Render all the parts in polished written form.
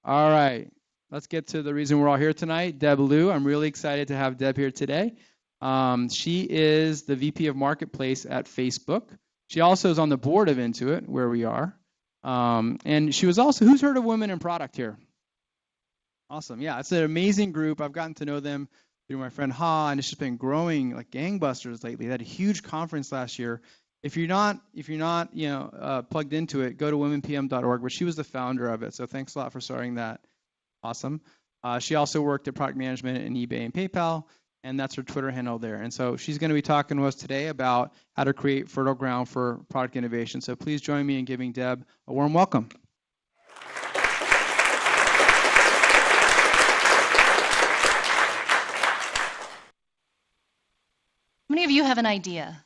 All right, let's get to the reason we're all here tonight. Deb Liu. I'm really excited to have Deb here today. She is the VP of Marketplace at Facebook. She also is on the board of Intuit, where we are. And she was also, who's heard of Women in Product here? Awesome. Yeah, it's an amazing group. I've gotten to know them through my friend Ha, and it's just been growing like gangbusters lately. They had a huge conference last year. If you're not plugged into it, go to womenpm.org, but she was the founder of it. So thanks a lot for starting that. Awesome. She also worked at product management in eBay and PayPal, and that's her Twitter handle there. And so she's going to be talking to us today about how to create fertile ground for product innovation. So please join me in giving Deb a warm welcome. How many of you have an idea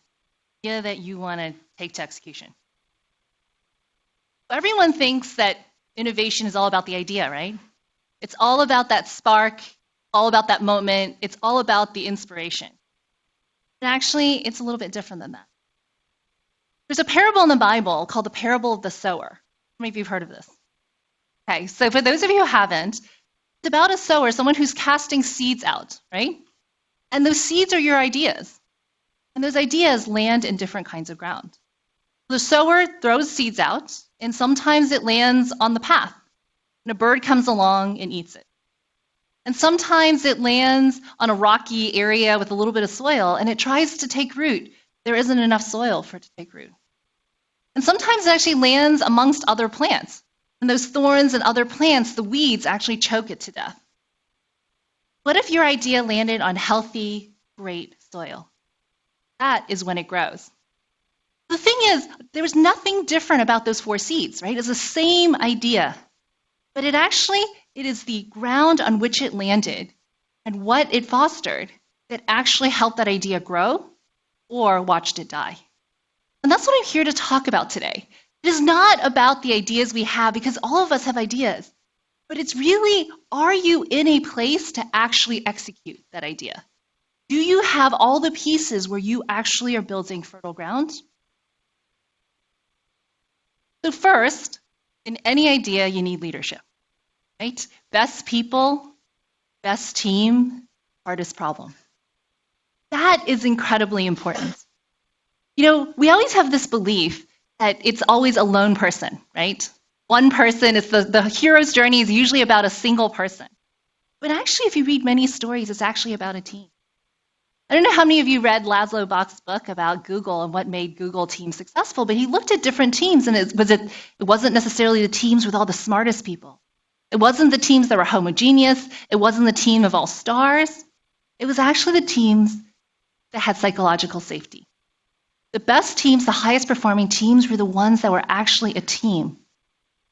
that you want to take to execution? Everyone thinks that innovation is all about the idea, right? It's all about that spark, all about that moment. It's all about the inspiration. And actually, it's a little bit different than that. There's a parable in the Bible called the parable of the sower. How many of you have heard of this? Okay, so for those of you who haven't, it's about a sower, someone who's casting seeds out, right? And those seeds are your ideas. And those ideas land in different kinds of ground. The sower throws seeds out, and sometimes it lands on the path, and a bird comes along and eats it. And sometimes it lands on a rocky area with a little bit of soil, and it tries to take root. There isn't enough soil for it to take root. And sometimes it actually lands amongst other plants, and those thorns and other plants, the weeds, actually choke it to death. What if your idea landed on healthy, great soil? That is when it grows. The thing is, there was nothing different about those 4 seeds, right? It's the same idea. But it is the ground on which it landed and what it fostered that actually helped that idea grow or watched it die. And that's what I'm here to talk about today. It is not about the ideas we have, because all of us have ideas. But it's really, are you in a place to actually execute that idea? Do you have all the pieces where you actually are building fertile ground? So first, in any idea, you need leadership, right? Best people, best team, hardest problem. That is incredibly important. You know, we always have this belief that it's always a lone person, right? One person, it's the hero's journey is usually about a single person. But actually, if you read many stories, it's actually about a team. I don't know how many of you read Laszlo Bock's book about Google and what made Google teams successful, but he looked at different teams, and it wasn't necessarily the teams with all the smartest people. It wasn't the teams that were homogeneous. It wasn't the team of all stars. It was actually the teams that had psychological safety. The best teams, the highest performing teams, were the ones that were actually a team.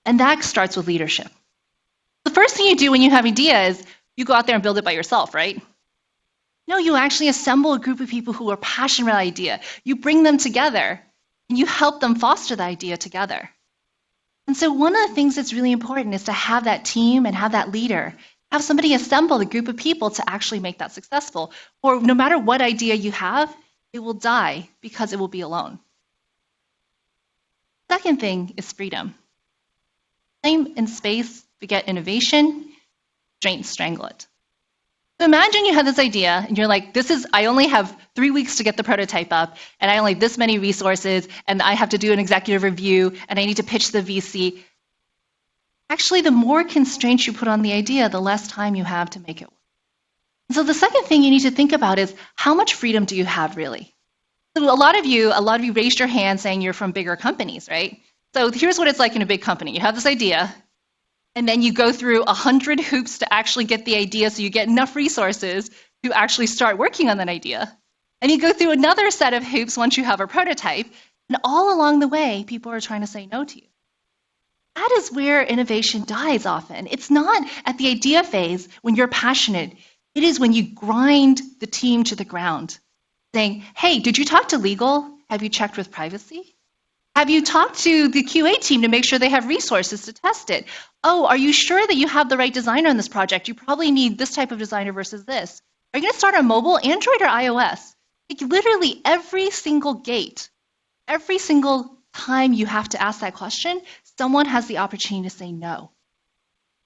And that starts with leadership. The first thing you do when you have ideas, you go out there and build it by yourself, right? No, you actually assemble a group of people who are passionate about the idea. You bring them together, and you help them foster the idea together. And so one of the things that's really important is to have that team and have that leader, have somebody assemble a group of people to actually make that successful. Or no matter what idea you have, it will die because it will be alone. Second thing is freedom. Time and space beget innovation, strangle it. So imagine you have this idea and you're like, I only have 3 weeks to get the prototype up, and I only have this many resources, and I have to do an executive review, and I need to pitch the VC. Actually, the more constraints you put on the idea, the less time you have to make it work. And so the second thing you need to think about is, how much freedom do you have really? So a lot of you raised your hand saying you're from bigger companies, right? So here's what it's like in a big company. You have this idea, and then you go through 100 hoops to actually get the idea so you get enough resources to actually start working on that idea. And you go through another set of hoops once you have a prototype, and all along the way, people are trying to say no to you. That is where innovation dies often. It's not at the idea phase when you're passionate. It is when you grind the team to the ground, saying, hey, did you talk to legal? Have you checked with privacy? Have you talked to the QA team to make sure they have resources to test it? Oh, are you sure that you have the right designer on this project? You probably need this type of designer versus this. Are you going to start on mobile, Android, or iOS? Like literally every single gate, every single time you have to ask that question, someone has the opportunity to say no.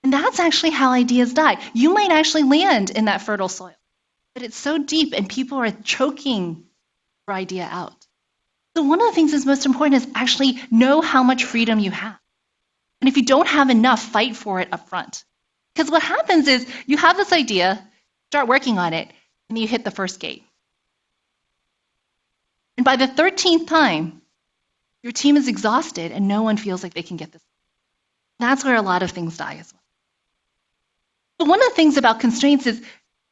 And that's actually how ideas die. You might actually land in that fertile soil, but it's so deep and people are choking your idea out. So one of the things that's most important is actually know how much freedom you have. And if you don't have enough, fight for it up front. Because what happens is you have this idea, start working on it, and you hit the first gate. And by the 13th time, your team is exhausted and no one feels like they can get this. That's where a lot of things die as well. But one of the things about constraints is,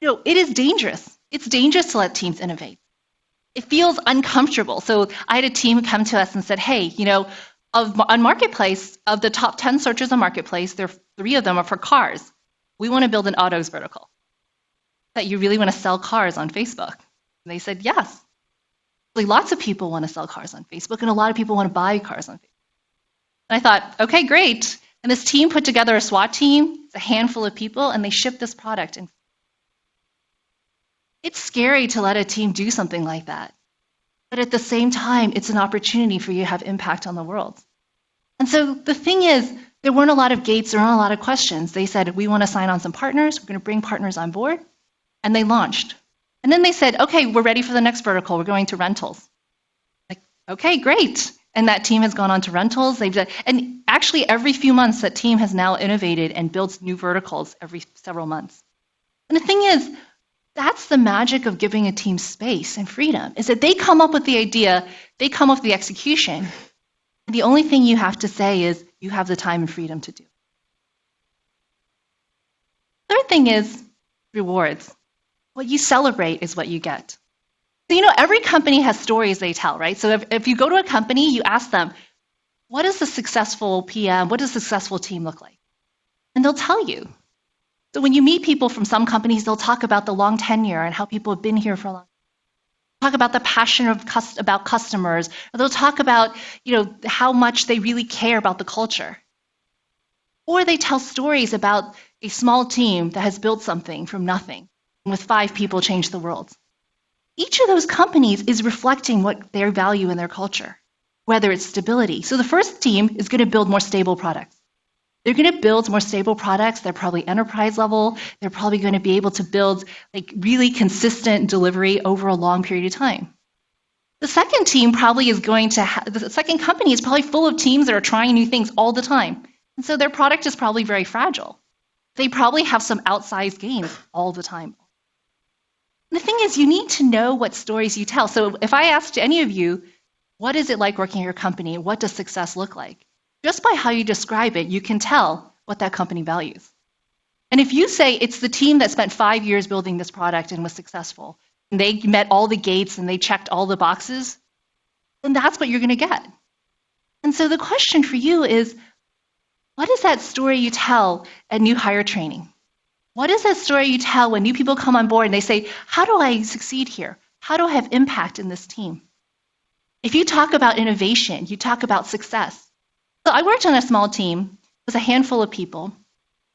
it is dangerous. It's dangerous to let teams innovate. It feels uncomfortable. So I had a team come to us and said, hey, on Marketplace, of the top 10 searches on Marketplace, 3 of them are for cars. We want to build an autos vertical. That you really want to sell cars on Facebook? And they said, yes. Lots of people want to sell cars on Facebook, and a lot of people want to buy cars on Facebook. And I thought, okay, great. And this team put together a SWAT team. It's a handful of people, and they shipped this product. And it's scary to let a team do something like that. But at the same time, it's an opportunity for you to have impact on the world. And so the thing is, there weren't a lot of gates, there weren't a lot of questions. They said, we want to sign on some partners, we're going to bring partners on board, and they launched. And then they said, okay, we're ready for the next vertical, we're going to rentals. Okay, great. And that team has gone on to rentals. And actually every few months, that team has now innovated and built new verticals every several months. And the thing is, that's the magic of giving a team space and freedom, is that they come up with the idea, they come up with the execution, and the only thing you have to say is you have the time and freedom to do. Third thing is rewards. What you celebrate is what you get. So, every company has stories they tell, right? So if you go to a company, you ask them, what is a successful PM, what does a successful team look like? And they'll tell you. So when you meet people from some companies, they'll talk about the long tenure and how people have been here for a long time. Talk about the passion about customers. Or they'll talk about, how much they really care about the culture. Or they tell stories about a small team that has built something from nothing and with 5 people changed the world. Each of those companies is reflecting what they value in their culture, whether it's stability. So the first team is going to build more stable products. They're going to build more stable products. They're probably enterprise level. They're probably going to be able to build really consistent delivery over a long period of time. The second team probably is going to the second company is probably full of teams that are trying new things all the time. And so their product is probably very fragile. They probably have some outsized gains all the time. And the thing is, you need to know what stories you tell. So if I asked any of you, what is it like working at your company? What does success look like? Just by how you describe it, you can tell what that company values. And if you say it's the team that spent 5 years building this product and was successful, and they met all the gates and they checked all the boxes, then that's what you're going to get. And so the question for you is, what is that story you tell at new hire training? What is that story you tell when new people come on board and they say, how do I succeed here? How do I have impact in this team? If you talk about innovation, you talk about success. So I worked on a small team. It was a handful of people,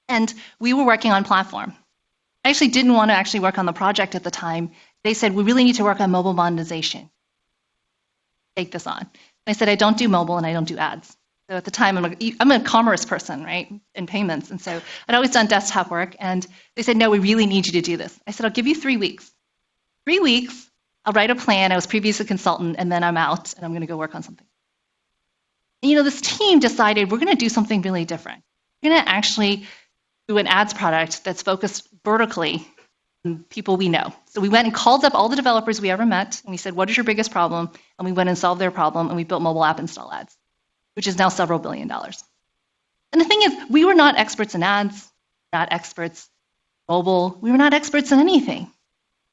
and we were working on platform. I actually didn't want to work on the project at the time. They said, we really need to work on mobile monetization. Take this on. And I said, I don't do mobile and I don't do ads. So at the time, I'm a commerce person, right, in payments. And so I'd always done desktop work. And they said, no, we really need you to do this. I said, I'll give you 3 weeks. 3 weeks, I'll write a plan. I was previously a consultant, and then I'm out, and I'm going to go work on something. And, this team decided we're going to do something really different. We're going to actually do an ads product that's focused vertically on people we know. So we went and called up all the developers we ever met, and we said, what is your biggest problem? And we went and solved their problem, and we built mobile app install ads, which is now several $1 billion. And the thing is, we were not experts in ads, not experts in mobile. We were not experts in anything.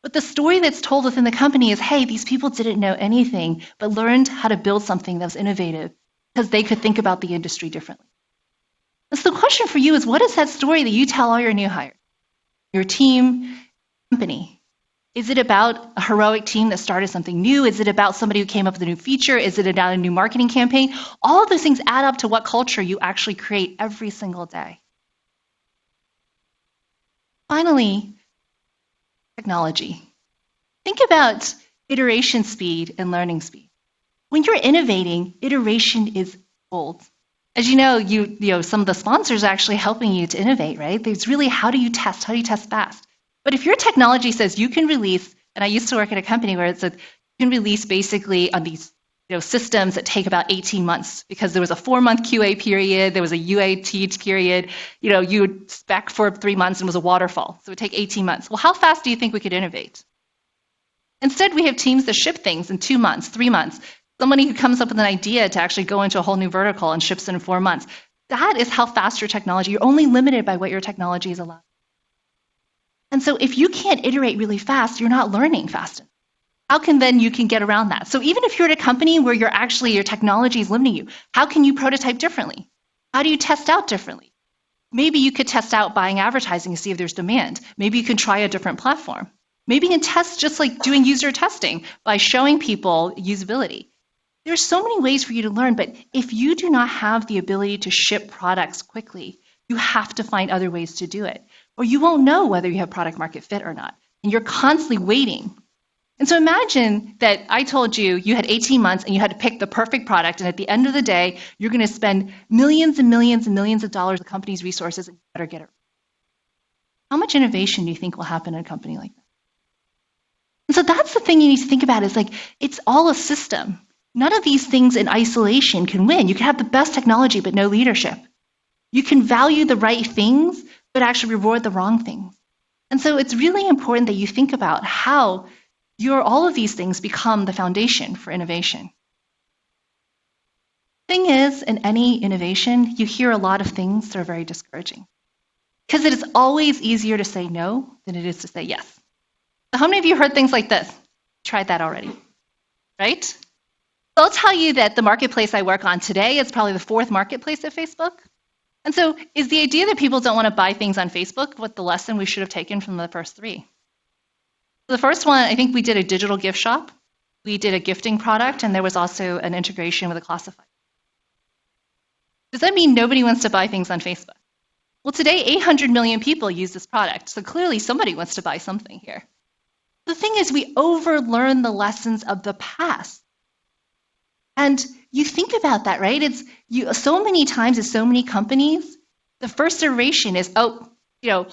But the story that's told within the company is, hey, these people didn't know anything, but learned how to build something that was innovative because they could think about the industry differently. And so the question for you is, what is that story that you tell all your new hires, your team, company? Is it about a heroic team that started something new? Is it about somebody who came up with a new feature? Is it about a new marketing campaign? All of those things add up to what culture you actually create every single day. Finally, technology. Think about iteration speed and learning speed. When you're innovating, iteration is gold. As you know, some of the sponsors are actually helping you to innovate, right? There's really, how do you test? How do you test fast? But if your technology says you can release, and I used to work at a company where it said you can release basically on these systems that take about 18 months, because there was a 4-month QA period, there was a UAT period, you would spec for 3 months and it was a waterfall. So it would take 18 months. Well, how fast do you think we could innovate? Instead, we have teams that ship things in 2 months, 3 months. Somebody who comes up with an idea to actually go into a whole new vertical and ships in 4 months. That is how fast your technology, you're only limited by what your technology is allowed. And so if you can't iterate really fast, you're not learning fast enough. How can then you can get around that? So even if you're at a company where your technology is limiting you, how can you prototype differently? How do you test out differently? Maybe you could test out buying advertising to see if there's demand. Maybe you can try a different platform. Maybe you can test just like doing user testing by showing people usability. There's so many ways for you to learn, but if you do not have the ability to ship products quickly, you have to find other ways to do it, or you won't know whether you have product market fit or not. And you're constantly waiting. And so imagine that I told you you had 18 months and you had to pick the perfect product, and at the end of the day, you're going to spend millions and millions and millions of dollars of the company's resources, and you better get it. How much innovation do you think will happen in a company like that? And so that's the thing you need to think about, is like, it's all a system. None of these things in isolation can win. You can have the best technology, but no leadership. You can value the right things, but actually reward the wrong things. And so it's really important that you think about how all of these things become the foundation for innovation. Thing is, in any innovation, you hear a lot of things that are very discouraging, because it is always easier to say no than it is to say yes. So how many of you heard things like this? Tried that already, right? So I'll tell you that the marketplace I work on today is probably the 4th marketplace at Facebook. And so is the idea that people don't want to buy things on Facebook what the lesson we should have taken from the first 3? The first one, I think we did a digital gift shop. We did a gifting product, and there was also an integration with a classified. Does that mean nobody wants to buy things on Facebook? Well, today, 800 million people use this product, so clearly somebody wants to buy something here. The thing is, we overlearn the lessons of the past. And you think about that, right? So many times at so many companies, the first iteration is,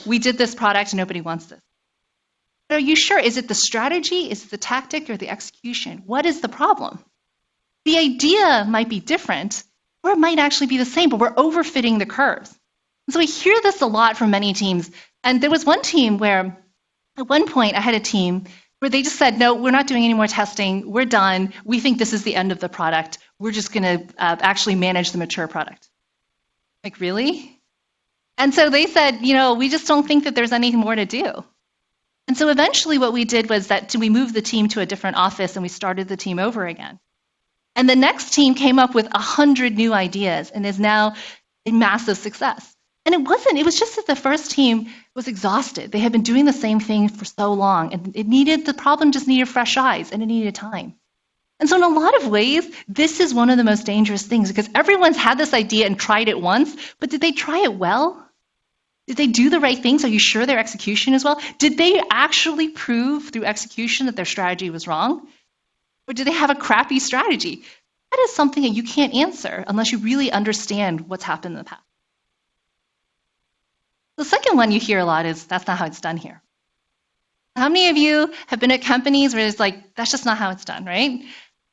we did this product and nobody wants this. But are you sure? Is it the strategy? Is it the tactic, or the execution? What is the problem? The idea might be different, or it might actually be the same, but we're overfitting the curves. And so we hear this a lot from many teams. And there was one team where, at one point, I had a team where they just said, no, we're not doing any more testing. We're done. We think this is the end of the product. We're just going to actually manage the mature product. Like, really? And so they said, we just don't think that there's anything more to do. And so eventually what we did was that we moved the team to a different office, and we started the team over again. And the next team came up with 100 new ideas and is now a massive success. And it was just that the first team was exhausted. They had been doing the same thing for so long, and the problem just needed fresh eyes, and it needed time. And so in a lot of ways, this is one of the most dangerous things, because everyone's had this idea and tried it once, but did they try it well? Did they do the right things? Are you sure their execution is well? Did they actually prove through execution that their strategy was wrong? Or did they have a crappy strategy? That is something that you can't answer unless you really understand what's happened in the past. The second one you hear a lot is, that's not how it's done here. How many of you have been at companies where it's like, that's just not how it's done, right?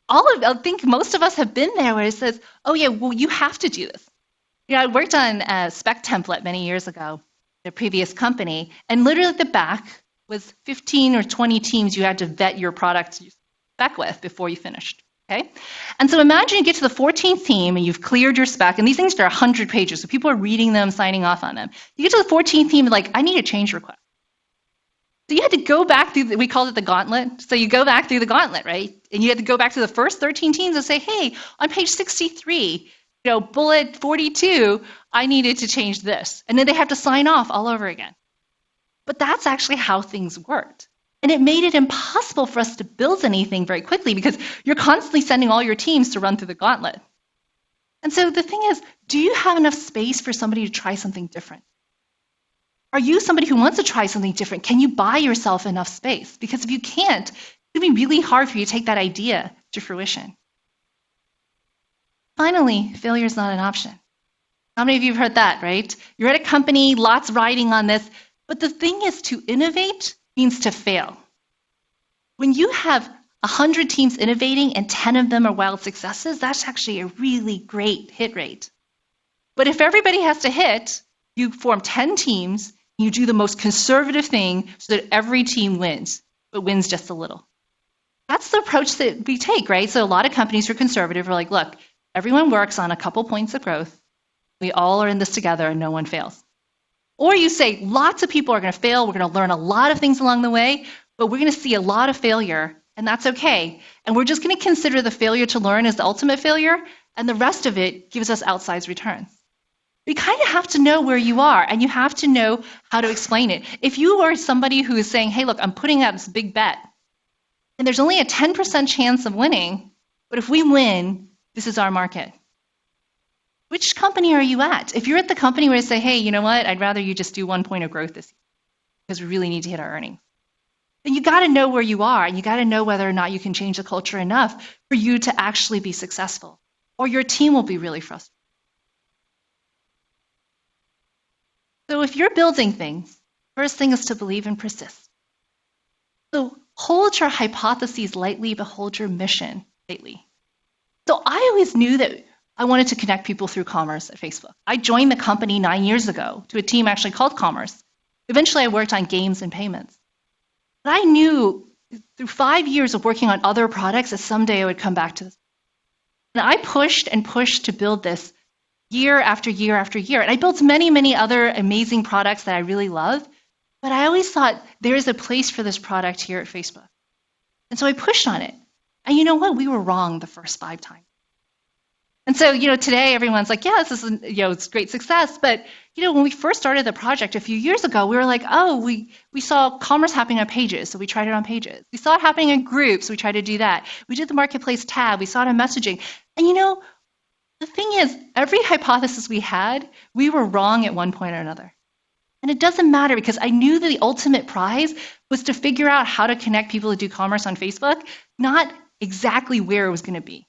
I think most of us have been there where it says, oh yeah, well, you have to do this. I worked on a spec template many years ago at a previous company, and literally at the back was 15 or 20 teams you had to vet your product spec with before you finished. Okay? And so imagine you get to the 14th team and you've cleared your spec, and these things are 100 pages, so people are reading them, signing off on them. You get to the 14th team and like, I need a change request. So you had to go back through, we called it the gauntlet. So you go back through the gauntlet, right? And you had to go back to the first 13 teams and say, hey, on page 63, bullet 42, I needed to change this. And then they have to sign off all over again. But that's actually how things worked. And it made it impossible for us to build anything very quickly, because you're constantly sending all your teams to run through the gauntlet. And so the thing is, do you have enough space for somebody to try something different? Are you somebody who wants to try something different? Can you buy yourself enough space? Because if you can't, it's going to be really hard for you to take that idea to fruition. Finally, failure is not an option. How many of you have heard that, right? You're at a company, lots riding on this. But the thing is, to innovate means to fail. When you have 100 teams innovating and 10 of them are wild successes, that's actually a really great hit rate. But if everybody has to hit, you form 10 teams, you do the most conservative thing so that every team wins, but wins just a little. That's the approach that we take, right? So a lot of companies are conservative. We're like, look, everyone works on a couple points of growth. We all are in this together and no one fails. Or you say, lots of people are going to fail. We're going to learn a lot of things along the way, but we're going to see a lot of failure, and that's okay. And we're just going to consider the failure to learn as the ultimate failure, and the rest of it gives us outsized returns. You kind of have to know where you are, and you have to know how to explain it. If you are somebody who is saying, hey, look, I'm putting out this big bet, and there's only a 10% chance of winning, but if we win, this is our market. Which company are you at? If you're at the company where you say, hey, you know what, I'd rather you just do 1 point of growth this year because we really need to hit our earnings, then you got to know where you are, and you got to know whether or not you can change the culture enough for you to actually be successful, or your team will be really frustrated. So if you're building things, first thing is to believe and persist. So hold your hypotheses lightly, but hold your mission lightly. So I always knew that I wanted to connect people through commerce at Facebook. I joined the company 9 years ago to a team actually called Commerce. Eventually, I worked on games and payments. But I knew through 5 years of working on other products that someday I would come back to this. And I pushed and pushed to build this year after year after year. And I built many, many other amazing products that I really love. But I always thought there is a place for this product here at Facebook. And so I pushed on it. And you know what? We were wrong the first 5 times. And so, today everyone's like, yeah, this is, it's great success. But, when we first started the project a few years ago, we were like, oh, we saw commerce happening on Pages, so we tried it on Pages. We saw it happening in Groups, so we tried to do that. We did the Marketplace tab, we saw it on messaging. And, the thing is, every hypothesis we had, we were wrong at one point or another. And it doesn't matter because I knew that the ultimate prize was to figure out how to connect people to do commerce on Facebook, not exactly where it was going to be.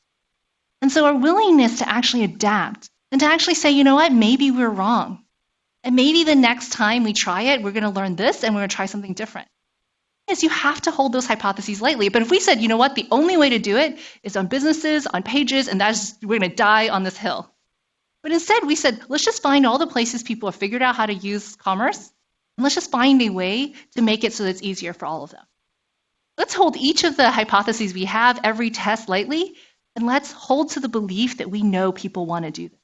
And so our willingness to actually adapt and to actually say, you know what, maybe we're wrong. And maybe the next time we try it, we're going to learn this and we're going to try something different. Yes, you have to hold those hypotheses lightly. But if we said, you know what, the only way to do it is on businesses, on Pages, and we're going to die on this hill. But instead, we said, let's just find all the places people have figured out how to use commerce, and let's just find a way to make it so that it's easier for all of them. Let's hold each of the hypotheses we have, every test lightly, and let's hold to the belief that we know people want to do this.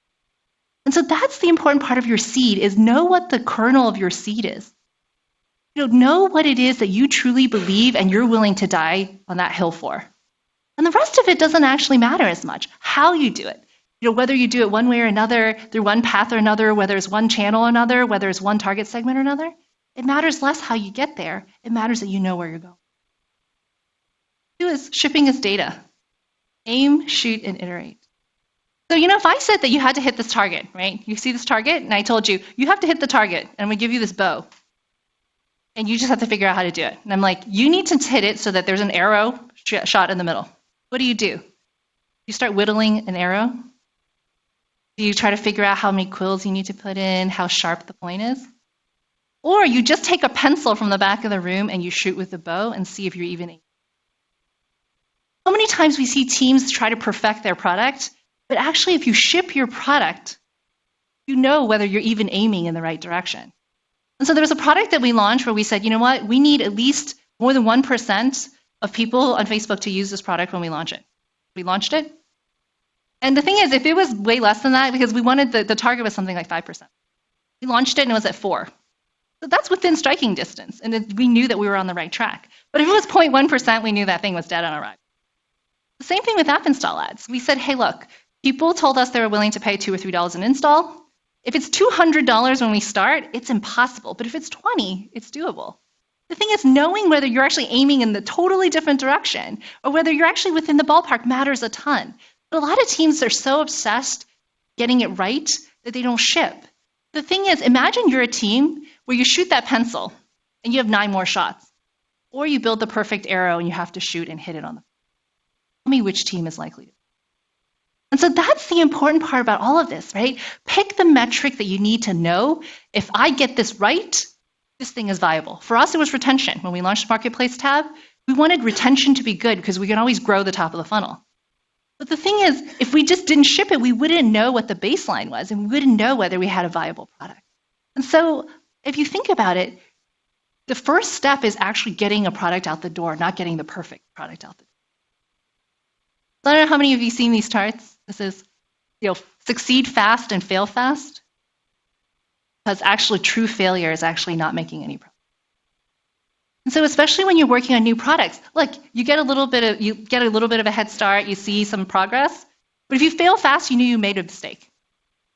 And so that's the important part of your seed, is know what the kernel of your seed is. Know what it is that you truly believe and you're willing to die on that hill for. And the rest of it doesn't actually matter as much, how you do it. Whether you do it one way or another, through one path or another, whether it's one channel or another, whether it's one target segment or another, it matters less how you get there. It matters that you know where you're going. 2 is shipping is data. Aim, shoot, and iterate. So, if I said that you had to hit this target, right? You see this target, and I told you, you have to hit the target, and we give you this bow. And you just have to figure out how to do it. And I'm like, you need to hit it so that there's an arrow shot in the middle. What do? You start whittling an arrow. Do you try to figure out how many quills you need to put in, how sharp the point is? Or you just take a pencil from the back of the room and you shoot with the bow and see if you're even aiming. So many times we see teams try to perfect their product, but actually if you ship your product, you know whether you're even aiming in the right direction. And so there was a product that we launched where we said, you know what, we need at least more than 1% of people on Facebook to use this product when we launch it. We launched it. And the thing is, if it was way less than that, because we wanted the target was something like 5%. We launched it and it was at 4. So that's within striking distance. And we knew that we were on the right track. But if it was 0.1%, we knew that thing was dead on arrival. The same thing with app install ads. We said, hey, look, people told us they were willing to pay $2 or $3 an install. If it's $200 when we start, it's impossible. But if it's $20, it's doable. The thing is, knowing whether you're actually aiming in the totally different direction or whether you're actually within the ballpark matters a ton. But a lot of teams are so obsessed getting it right that they don't ship. The thing is, imagine you're a team where you shoot that pencil and you have 9 more shots. Or you build the perfect arrow and you have to shoot and hit it on the. Tell me which team is likely to. And so that's the important part about all of this, right? Pick pick the metric that you need to know. If I get this right, this thing is viable. For us, it was retention. When we launched the Marketplace tab, we wanted retention to be good because we can always grow the top of the funnel. But the thing is, if we just didn't ship it, we wouldn't know what the baseline was, and we wouldn't know whether we had a viable product. And so if you think about it, the first step is actually getting a product out the door, not getting the perfect product out the door. So I don't know how many of you seen these charts. This is, succeed fast and fail fast. Because actually true failure is actually not making any progress. And so especially when you're working on new products, look, you get a little bit of a head start, you see some progress. But if you fail fast, you know you made a mistake.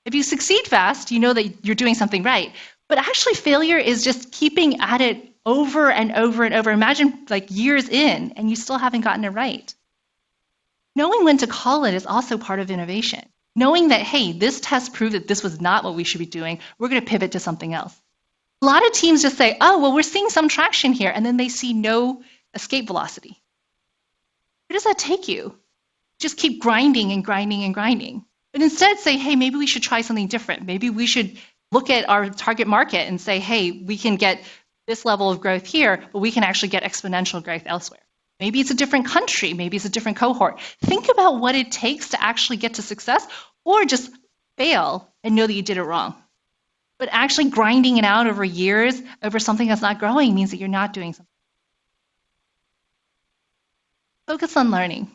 If you succeed fast, you know that you're doing something right. But actually failure is just keeping at it over and over and over. Imagine like years in and you still haven't gotten it right. Knowing when to call it is also part of innovation. Knowing that, hey, this test proved that this was not what we should be doing, we're going to pivot to something else. A lot of teams just say, oh, well, we're seeing some traction here, and then they see no escape velocity. Where does that take you? Just keep grinding and grinding and grinding. But instead say, hey, maybe we should try something different. Maybe we should look at our target market and say, hey, we can get this level of growth here, but we can actually get exponential growth elsewhere. Maybe it's a different country. Maybe it's a different cohort. Think about what it takes to actually get to success, or just fail and know that you did it wrong. But actually grinding it out over years over something that's not growing means that you're not doing something. Focus on learning.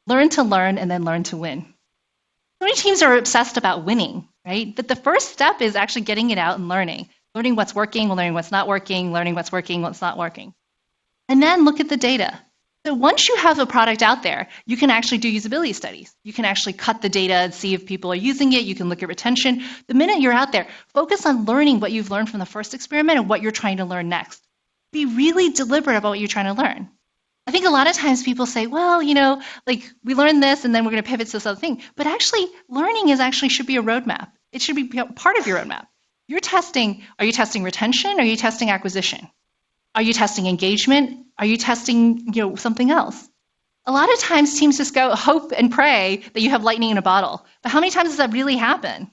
Learn to learn and then learn to win. So many teams are obsessed about winning, right? But the first step is actually getting it out and learning. Learning what's working, learning what's not working, learning what's working, what's not working. And then look at the data. So once you have a product out there, you can actually do usability studies. You can actually cut the data and see if people are using it. You can look at retention. The minute you're out there, focus on learning what you've learned from the first experiment and what you're trying to learn next. Be really deliberate about what you're trying to learn. I think a lot of times people say, well, like we learned this and then we're going to pivot to this other thing. But actually, learning should be a roadmap. It should be part of your roadmap. Are you testing retention or are you testing acquisition? Are you testing engagement? Are you testing, something else? A lot of times teams just go hope and pray that you have lightning in a bottle. But how many times does that really happen?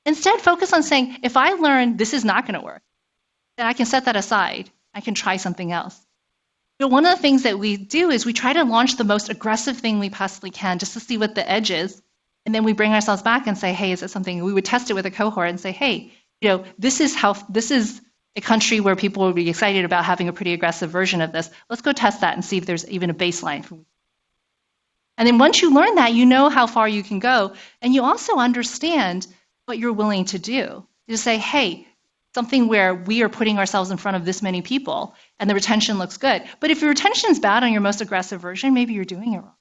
Instead, focus on saying, if I learn this is not going to work, then I can set that aside. I can try something else. One of the things that we do is we try to launch the most aggressive thing we possibly can just to see what the edge is. And then we bring ourselves back and say, hey, is it something? We would test it with a cohort and say, hey, this is a country where people would be excited about having a pretty aggressive version of this. Let's go test that and see if there's even a baseline. And then once you learn that, you know how far you can go. And you also understand what you're willing to do. You say, hey, something where we are putting ourselves in front of this many people and the retention looks good. But if your retention is bad on your most aggressive version, maybe you're doing it wrong.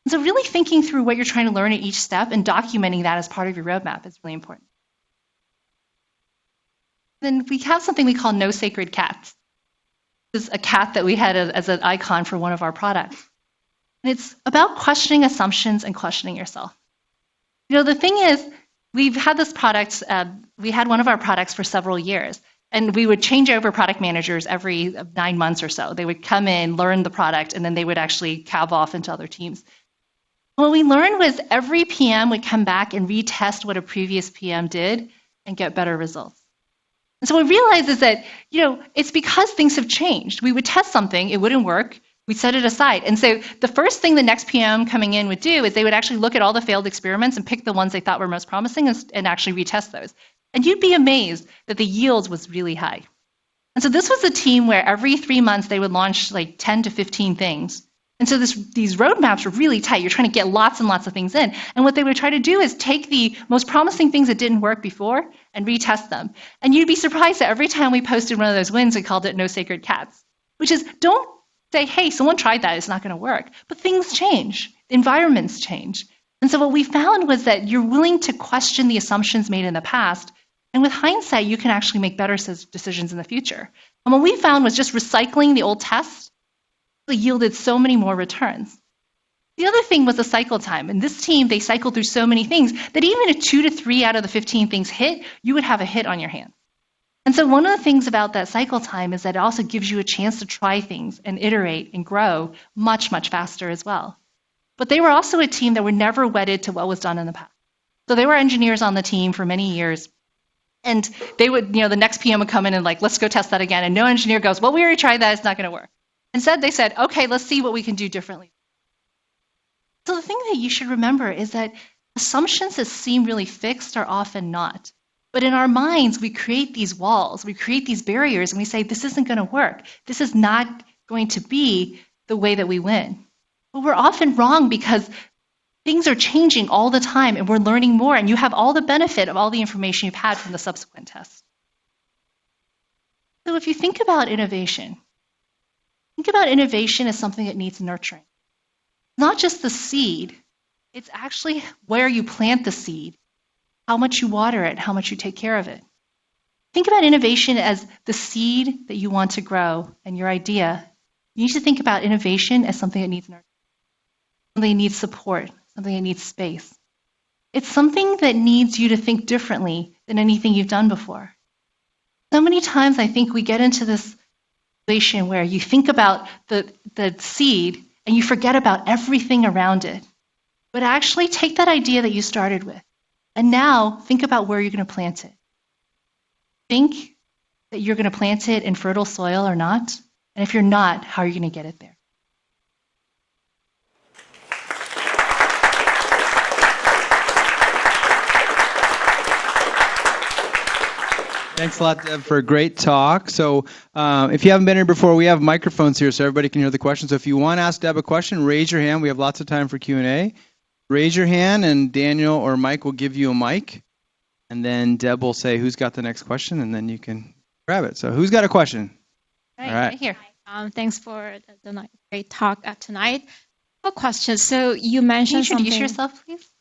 And so really thinking through what you're trying to learn at each step and documenting that as part of your roadmap is really important. Then we have something we call no sacred cats. This is a cat that we had as an icon for one of our products. And it's about questioning assumptions and questioning yourself. The thing is, we've had this product, we had one of our products for several years, and we would change over product managers every 9 months or so. They would come in, learn the product, and then they would actually cab off into other teams. What we learned was every PM would come back and retest what a previous PM did and get better results. And so what we realized is that, it's because things have changed. We would test something, it wouldn't work, we'd set it aside. And so the first thing the next PM coming in would do is they would actually look at all the failed experiments and pick the ones they thought were most promising and actually retest those. And you'd be amazed that the yield was really high. And so this was a team where every 3 months they would launch like 10 to 15 things. And so these roadmaps were really tight. You're trying to get lots and lots of things in. And what they would try to do is take the most promising things that didn't work before and retest them. And you'd be surprised that every time we posted one of those wins, we called it no sacred cats, which is don't say, hey, someone tried that, it's not going to work. But things change, environments change. And so what we found was that you're willing to question the assumptions made in the past. And with hindsight, you can actually make better decisions in the future. And what we found was just recycling the old tests yielded so many more returns. The other thing was the cycle time. And this team, they cycled through so many things that even if 2 to 3 out of the 15 things hit, you would have a hit on your hands. And so one of the things about that cycle time is that it also gives you a chance to try things and iterate and grow much, much faster as well. But they were also a team that were never wedded to what was done in the past. So there were engineers on the team for many years. And they would, the next PM would come in and like, let's go test that again. And no engineer goes, well, we already tried that. It's not going to work. Instead, they said, okay, let's see what we can do differently. So the thing that you should remember is that assumptions that seem really fixed are often not. But in our minds, we create these walls, we create these barriers, and we say, this isn't going to work. This is not going to be the way that we win. But we're often wrong because things are changing all the time and we're learning more, and you have all the benefit of all the information you've had from the subsequent tests. So if you think about innovation as something that needs nurturing. Not just the seed, it's actually where you plant the seed, how much you water it, how much you take care of it. Think about innovation as the seed that you want to grow and your idea. You need to think about innovation as something that needs nurturing, something that needs support, something that needs space. It's something that needs you to think differently than anything you've done before. So many times I think we get into this situation where you think about the seed and you forget about everything around it. But actually take that idea that you started with and now think about where you're going to plant it. Think that you're going to plant it in fertile soil or not. And if you're not, how are you going to get it there? Thanks a lot, Deb, for a great talk. So if you haven't been here before, we have microphones here so everybody can hear the question. So if you want to ask Deb a question, raise your hand. We have lots of time for Q&A. Raise your hand, and Daniel or Mike will give you a mic. And then Deb will say who's got the next question, and then you can grab it. So who's got a question? All right. Here. Thanks for the great talk tonight. A question. So you mentioned something. Can you introduce yourself, please?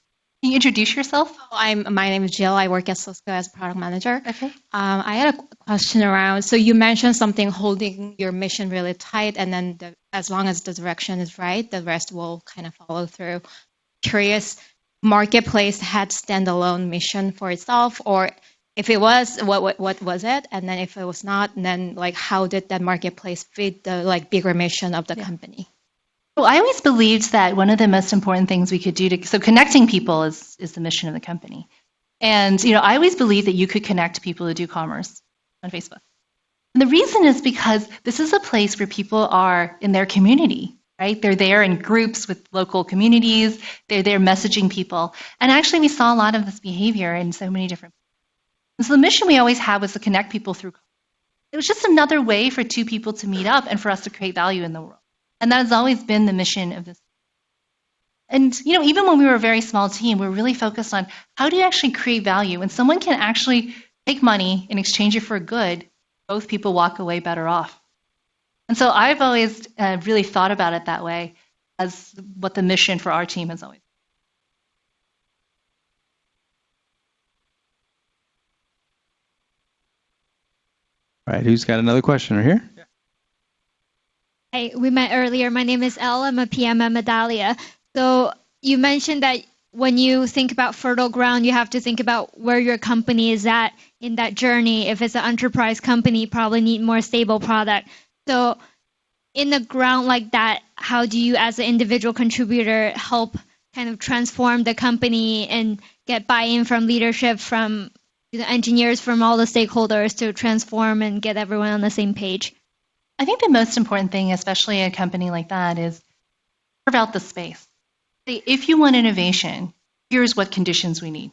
Can you introduce yourself? My name is Jill. I work at Cisco as a product manager. Okay. I had a question around, so you mentioned something holding your mission really tight, and then as long as the direction is right, the rest will kind of follow through. Curious, Marketplace had standalone mission for itself, or if it was, what was it? And then if it was not, then like how did that Marketplace fit the bigger mission of the company? Well, I always believed that one of the most important things we could do so connecting people is the mission of the company. And, I always believed that you could connect people to do commerce on Facebook. And the reason is because this is a place where people are in their community, right? They're there in groups with local communities. They're there messaging people. And actually, we saw a lot of this behavior in so many different places. And so the mission we always had was to connect people through commerce. It was just another way for two people to meet up and for us to create value in the world. And that has always been the mission of this. And, even when we were a very small team, we were really focused on how do you actually create value? When someone can actually take money and exchange it for good, both people walk away better off. And so I've always really thought about it that way as what the mission for our team has always been. All right, who's got another question right here? Hey, we met earlier. My name is Elle. I'm a PM at Medallia. So you mentioned that when you think about fertile ground, you have to think about where your company is at in that journey. If it's an enterprise company, you probably need more stable product. So in a ground like that, how do you as an individual contributor help kind of transform the company and get buy-in from leadership, from the engineers, from all the stakeholders to transform and get everyone on the same page? I think the most important thing, especially in a company like that, is carve out the space. Say, if you want innovation, here's what conditions we need.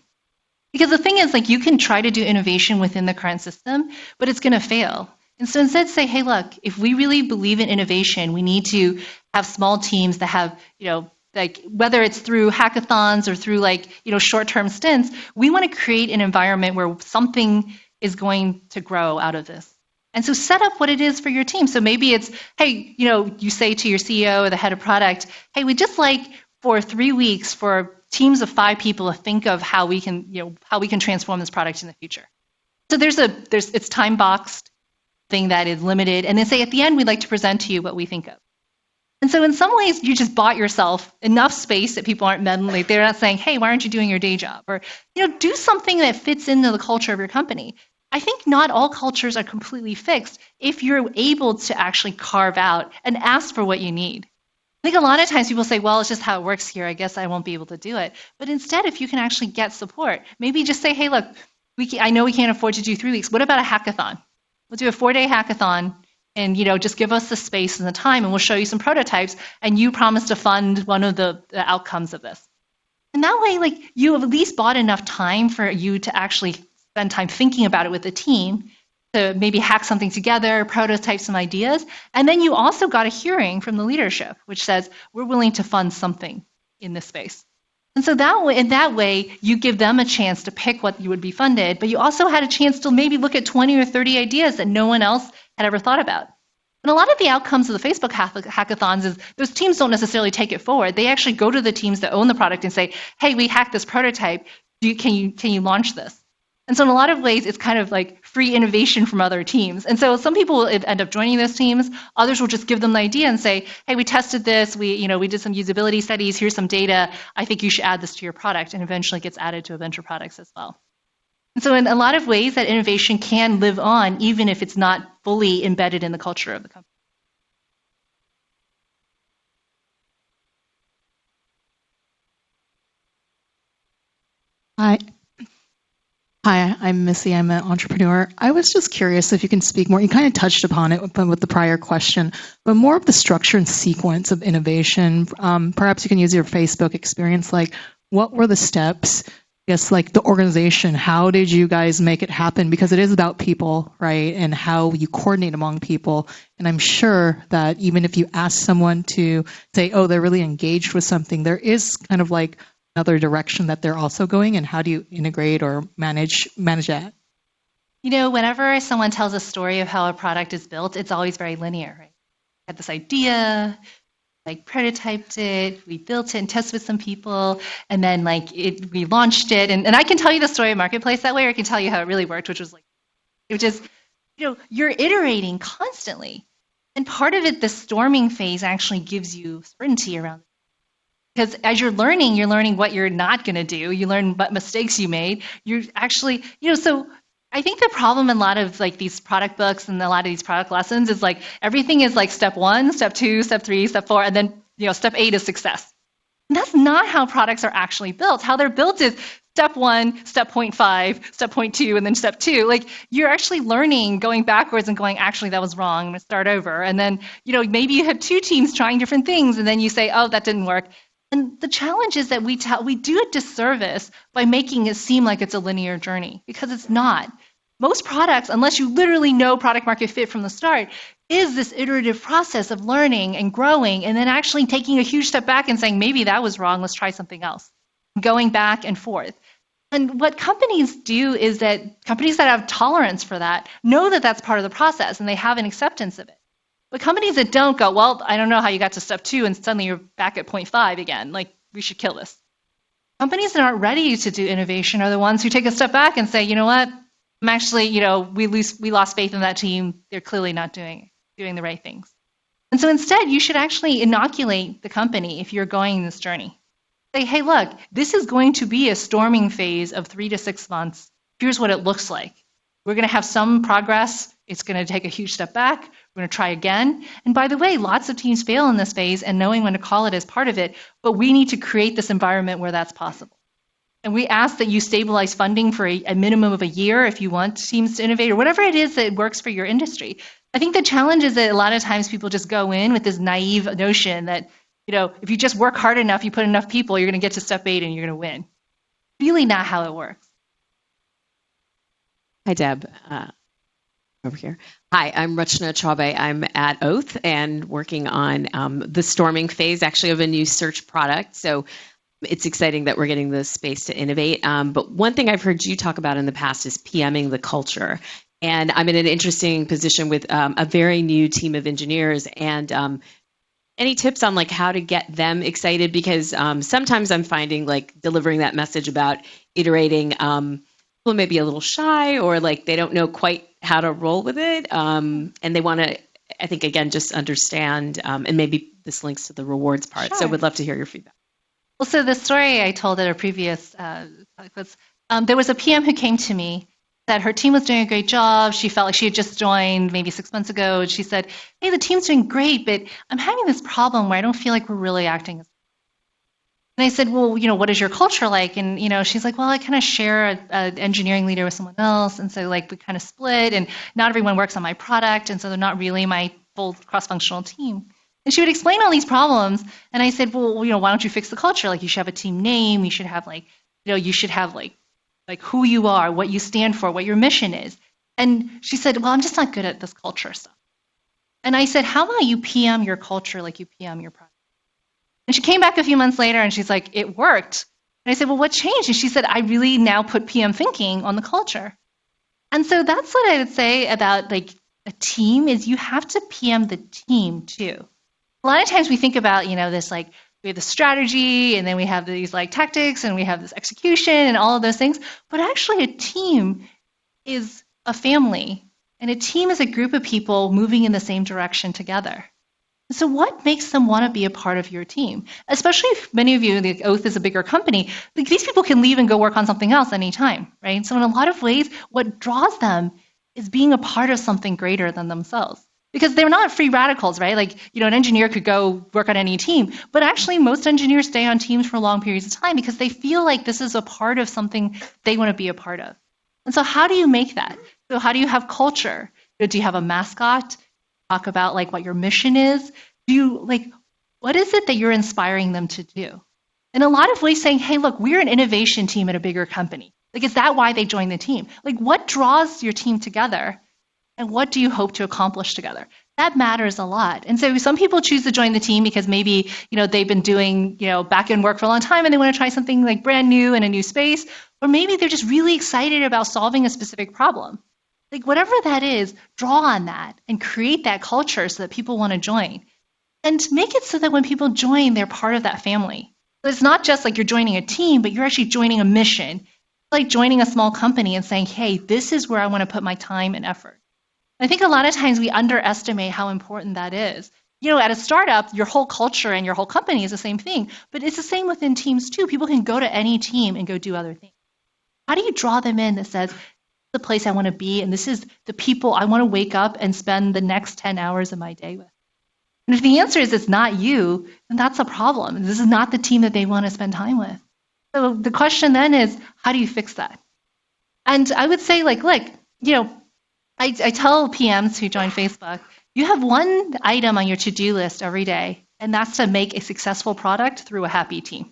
Because the thing is, you can try to do innovation within the current system, but it's going to fail. And so instead say, hey, look, if we really believe in innovation, we need to have small teams that have, whether it's through hackathons or through short-term stints, we want to create an environment where something is going to grow out of this. And so set up what it is for your team. So maybe it's, hey, you say to your CEO or the head of product, hey, we just like for 3 weeks for teams of 5 people to think of how we can transform this product in the future. So it's time boxed thing that is limited, and then say at the end we'd like to present to you what we think of. And so in some ways you just bought yourself enough space that people aren't mentally, they're not saying, hey, why aren't you doing your day job? Or do something that fits into the culture of your company. I think not all cultures are completely fixed if you're able to actually carve out and ask for what you need. I think a lot of times people say, well, it's just how it works here. I guess I won't be able to do it. But instead, if you can actually get support, maybe just say, hey, look, I know we can't afford to do 3 weeks. What about a hackathon? We'll do a 4-day hackathon and just give us the space and the time and we'll show you some prototypes and you promise to fund one of the outcomes of this. And that way, like, you have at least bought enough time for you to actually spend time thinking about it with the team, to maybe hack something together, prototype some ideas. And then you also got a hearing from the leadership, which says, we're willing to fund something in this space. And so in that way, you give them a chance to pick what you would be funded, but you also had a chance to maybe look at 20 or 30 ideas that no one else had ever thought about. And a lot of the outcomes of the Facebook hackathons is those teams don't necessarily take it forward. They actually go to the teams that own the product and say, hey, we hacked this prototype. Can you launch this? And so in a lot of ways, it's kind of like free innovation from other teams. And so some people will end up joining those teams. Others will just give them the idea and say, hey, we tested this. We did some usability studies. Here's some data. I think you should add this to your product, and eventually gets added to eventual products as well. And so in a lot of ways, that innovation can live on, even if it's not fully embedded in the culture of the company. Hi, I'm Missy. I'm an entrepreneur. I was just curious if you can speak more. You kind of touched upon it with the prior question, but more of the structure and sequence of innovation. Perhaps you can use your Facebook experience. Like, what were the steps? Yes, like the organization. How did you guys make it happen? Because it is about people, right? And how you coordinate among people. And I'm sure that even if you ask someone to say, oh, they're really engaged with something, there is kind of like another direction that they're also going, and how do you integrate or manage that? Whenever someone tells a story of how a product is built, it's always very linear, right? We had this idea, prototyped it, we built it and tested with some people, and then we launched it. And I can tell you the story of Marketplace that way, or I can tell you how it really worked, which is you're iterating constantly. And part of it, the storming phase actually gives you certainty around it. Because as you're learning what you're not going to do. You learn what mistakes you made. You're actually, so I think the problem in a lot of these product books and a lot of these product lessons is everything is step 1, step 2, step 3, step 4, and then step 8 is success. And that's not how products are actually built. How they're built is step 1, step 0.5, step 0.2, and then step 2. You're actually learning, going backwards and going, actually, that was wrong. I'm going to start over. And then, maybe you have 2 teams trying different things, and then you say, oh, that didn't work. And the challenge is that we do a disservice by making it seem like it's a linear journey, because it's not. Most products, unless you literally know product market fit from the start, is this iterative process of learning and growing and then actually taking a huge step back and saying, maybe that was wrong, let's try something else. Going back and forth. And what companies do is that companies that have tolerance for that know that that's part of the process and they have an acceptance of it. But companies that don't go, well, I don't know how you got to step 2 and suddenly you're back at 0.5 again. We should kill this. Companies that aren't ready to do innovation are the ones who take a step back and say, you know what, I'm actually, we lost faith in that team. They're clearly not doing the right things. And so instead, you should actually inoculate the company if you're going this journey. Say, hey, look, this is going to be a storming phase of 3 to 6 months. Here's what it looks like. We're going to have some progress. It's going to take a huge step back. We're going to try again. And by the way, lots of teams fail in this phase, and knowing when to call it is part of it, but we need to create this environment where that's possible. And we ask that you stabilize funding for a minimum of a year if you want teams to innovate, or whatever it is that works for your industry. I think the challenge is that a lot of times people just go in with this naive notion that, if you just work hard enough, you put enough people, you're going to get to step 8 and you're going to win. Really not how it works. Hi, Deb. Over here. Hi, I'm Rachna Chaubey. I'm at Oath and working on the storming phase, actually, of a new search product. So it's exciting that we're getting the space to innovate. But one thing I've heard you talk about in the past is PMing the culture. And I'm in an interesting position with a very new team of engineers. And any tips on how to get them excited? Because sometimes I'm finding delivering that message about iterating, people may be a little shy, or they don't know quite how to roll with it. And they want to, I think, again, just understand, and maybe this links to the rewards part. Sure. So would love to hear your feedback. Well, so the story I told at a previous talk was, there was a PM who came to me, said her team was doing a great job. She felt like she had just joined maybe 6 months ago. And she said, hey, the team's doing great, but I'm having this problem where I don't feel like we're really acting as. And I said, well, what is your culture like? And, she's like, well, I kind of share an engineering leader with someone else. And so, we kind of split, and not everyone works on my product. And so they're not really my full cross-functional team. And she would explain all these problems. And I said, well, why don't you fix the culture? You should have a team name. You should have, you should have, who you are, what you stand for, what your mission is. And she said, well, I'm just not good at this culture stuff. And I said, how about you PM your culture like you PM your product? And she came back a few months later and she's like, it worked. And I said, well, what changed? And she said, I really now put PM thinking on the culture. And so that's what I would say about a team is you have to PM the team too. A lot of times we think about, this we have the strategy and then we have these tactics and we have this execution and all of those things. But actually a team is a family, and a team is a group of people moving in the same direction together. So what makes them want to be a part of your team? Especially if many of you, the Oath is a bigger company, these people can leave and go work on something else anytime, right? So in a lot of ways, what draws them is being a part of something greater than themselves. Because they're not free radicals, right? An engineer could go work on any team, but actually most engineers stay on teams for long periods of time because they feel like this is a part of something they want to be a part of. And so how do you make that? So how do you have culture? Do you have a mascot? Talk about what your mission is. Do you what is it that you're inspiring them to do? In a lot of ways saying, hey, look, we're an innovation team at a bigger company. Is that why they joined the team? What draws your team together? And what do you hope to accomplish together? That matters a lot. And so some people choose to join the team because maybe, they've been doing, back-end work for a long time and they want to try something brand new in a new space. Or maybe they're just really excited about solving a specific problem. Whatever that is, draw on that and create that culture so that people want to join. And make it so that when people join, they're part of that family. So it's not just you're joining a team, but you're actually joining a mission. It's like joining a small company and saying, hey, this is where I want to put my time and effort. I think a lot of times we underestimate how important that is. At a startup, your whole culture and your whole company is the same thing, but it's the same within teams too. People can go to any team and go do other things. How do you draw them in that says, this is the place I want to be, and this is the people I want to wake up and spend the next 10 hours of my day with? And if the answer is it's not you, then that's a problem. This is not the team that they want to spend time with. So the question then is, how do you fix that? And I would say, I tell PMs who join Facebook, you have one item on your to-do list every day, and that's to make a successful product through a happy team.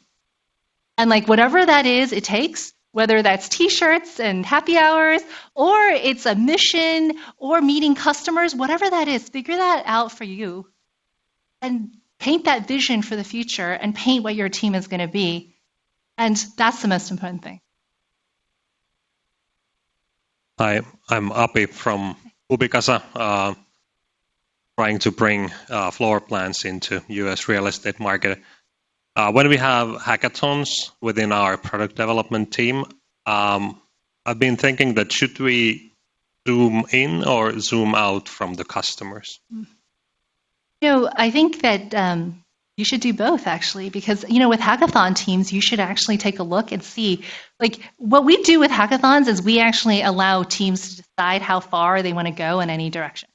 And whatever that is, it takes, whether that's T-shirts and happy hours, or it's a mission, or meeting customers, whatever that is, figure that out for you, and paint that vision for the future, and paint what your team is going to be. And that's the most important thing. Hi, I'm Api from Ubikasa, trying to bring floor plans into US real estate market. When we have hackathons within our product development team, I've been thinking that should we zoom in or zoom out from the customers? I think that you should do both, actually, because, with hackathon teams, you should actually take a look and see, what we do with hackathons is we actually allow teams to decide how far they want to go in any direction.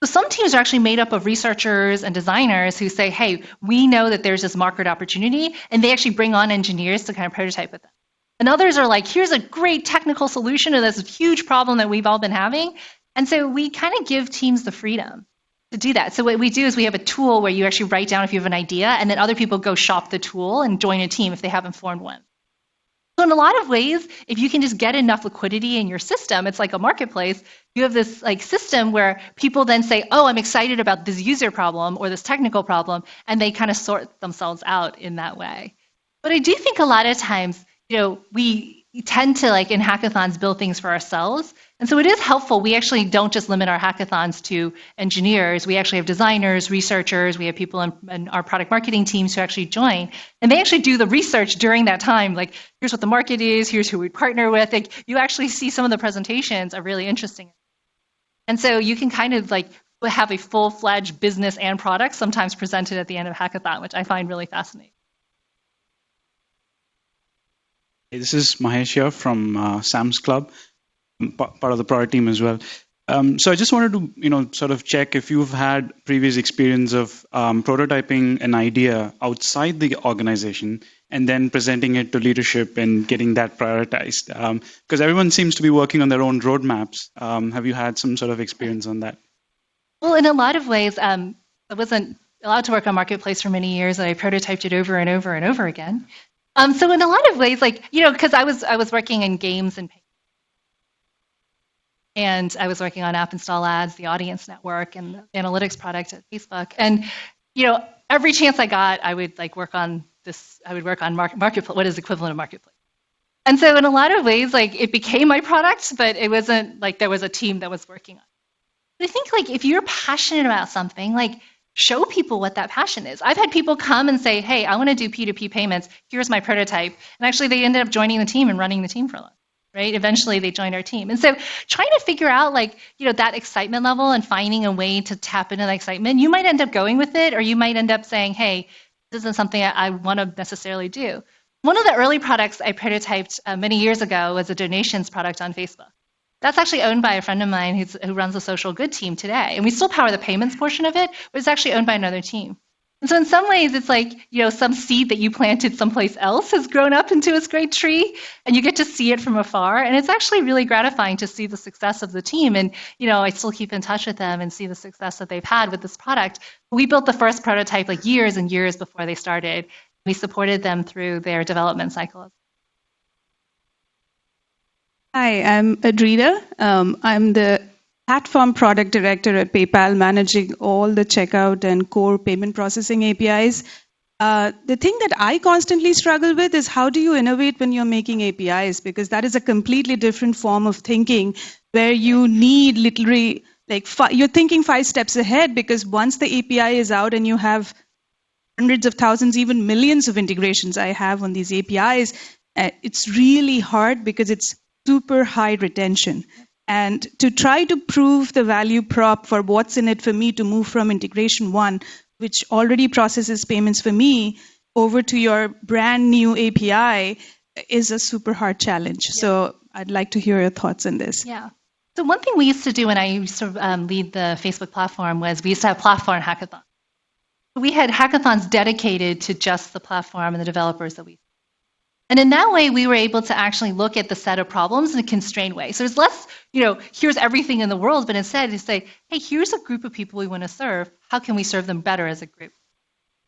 So some teams are actually made up of researchers and designers who say, hey, we know that there's this market opportunity, and they actually bring on engineers to kind of prototype with them. And others are here's a great technical solution to this huge problem that we've all been having. And so we kind of give teams the freedom to do that. So what we do is we have a tool where you actually write down if you have an idea, and then other people go shop the tool and join a team if they haven't formed one. So in a lot of ways, if you can just get enough liquidity in your system, it's like a marketplace. You have this system where people then say, oh, I'm excited about this user problem or this technical problem, and they kind of sort themselves out in that way. But I do think a lot of times, we tend to, in hackathons, build things for ourselves. And so it is helpful. We actually don't just limit our hackathons to engineers. We actually have designers, researchers. We have people in our product marketing teams who actually join. And they actually do the research during that time. Here's what the market is. Here's who we partner with. You actually see some of the presentations are really interesting. And so you can kind of have a full-fledged business and product sometimes presented at the end of a hackathon, which I find really fascinating. Hey, this is Mahesh here from Sam's Club. part of the product team as well. So I just wanted to, sort of check if you've had previous experience of prototyping an idea outside the organization and then presenting it to leadership and getting that prioritized. Because everyone seems to be working on their own roadmaps. Have you had some sort of experience on that? Well, in a lot of ways, I wasn't allowed to work on Marketplace for many years, and I prototyped it over and over and over again. So in a lot of ways, because I was working in games and I was working on app install ads, the audience network, and the analytics product at Facebook. And every chance I got, I would work on this. I would work on Marketplace, what is equivalent of Marketplace. And so in a lot of ways, it became my product, but it wasn't there was a team that was working on it. But I think if you're passionate about something, show people what that passion is. I've had people come and say, hey, I want to do P2P payments. Here's my prototype. And actually, they ended up joining the team and running the team for a long time. Right? Eventually, they joined our team. And so trying to figure out that excitement level and finding a way to tap into that excitement, you might end up going with it, or you might end up saying, hey, this isn't something I want to necessarily do. One of the early products I prototyped many years ago was a donations product on Facebook. That's actually owned by a friend of mine who runs the social good team today. And we still power the payments portion of it, but it's actually owned by another team. And so in some ways, it's some seed that you planted someplace else has grown up into this great tree, and you get to see it from afar. And it's actually really gratifying to see the success of the team. And, I still keep in touch with them and see the success that they've had with this product. We built the first prototype years and years before they started. We supported them through their development cycle. Hi, I'm Adrita. I'm the platform product director at PayPal, managing all the checkout and core payment processing APIs. The thing that I constantly struggle with is how do you innovate when you're making APIs? Because that is a completely different form of thinking where you need literally, you're thinking 5 steps ahead, because once the API is out and you have hundreds of thousands, even millions of integrations I have on these APIs, it's really hard because it's super high retention. And to try to prove the value prop for what's in it for me to move from integration 1, which already processes payments for me, over to your brand new API is a super hard challenge. Yeah. So I'd like to hear your thoughts on this. Yeah. So one thing we used to do when I used to lead the Facebook platform was we used to have platform hackathons. We had hackathons dedicated to just the platform and the developers that we. And in that way, we were able to actually look at the set of problems in a constrained way. So there's less, here's everything in the world, but instead to say, hey, here's a group of people we want to serve. How can we serve them better as a group?